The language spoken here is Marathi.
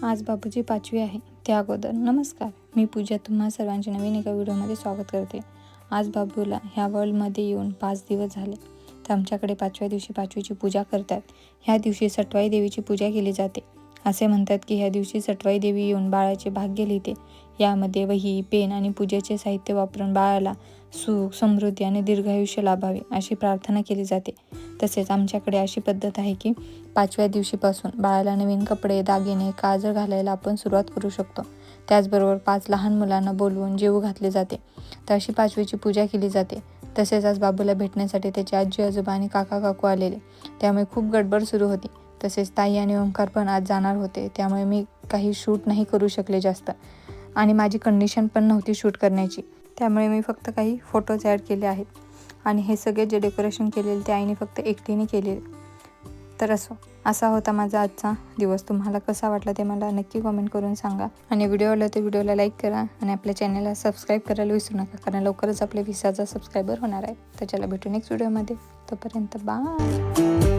आज बाबूची 5वी आहे. त्या अगोदर नमस्कार, मी पूजा तुम्हा सर्वांचे नवीन एका व्हिडिओमध्ये स्वागत करते. आज बाबूला ह्या वर्ल्डमध्ये येऊन 5 दिवस झाले. तर आमच्याकडे 5व्या दिवशी 5वीची पूजा करतात. ह्या दिवशी सटवाई देवीची पूजा केली जाते. असे म्हणतात की ह्या दिवशी सटवाई देवी येऊन बाळाचे भाग्य लिहिते. यामध्ये वही, पेन आणि पूजेचे साहित्य वापरून बाळाला सुख, समृद्धी आणि दीर्घायुष्य लाभावे अशी प्रार्थना केली जाते. तसेच आमच्याकडे अशी पद्धत आहे की 5व्या दिवशीपासून बाळाला नवीन कपडे, दागिने, काजळ घालायला आपण सुरुवात करू शकतो. त्याचबरोबर 5 लहान मुलांना बोलवून जेवू घातले जाते. तर अशी 5वीची पूजा केली जाते. तसेच आज बाबूला भेटण्यासाठी त्याचे आजी, आजोबा आणि काका काकू आलेले, त्यामुळे खूप गडबड सुरू होती. तसेच ताई आणि ओंकार पण आज जाणार होते, त्यामुळे मी काही शूट नाही करू शकले जास्त, आणि माझी कंडिशन पण नव्हती शूट करण्याची, त्यामुळे मी फक्त काही फोटोज ॲड केले आहेत. आणि हे सगळे जे डेकोरेशन केलेले ते आईने फक्त एकटीने केलेले. तर असा होता माझा आजचा दिवस. तुम्हाला कसा वाटला ते मला नक्की कमेंट करून सांगा. आणि व्हिडिओ आवडला तर व्हिडिओला लाईक करा आणि आपल्या चॅनलला सबस्क्राईब करायला विसरू नका, कारण लवकरच आपले 20,000 सबस्क्रायबर होणार आहे. तर चला भेटू नेक्स्ट व्हिडिओमध्ये. तोपर्यंत बाय.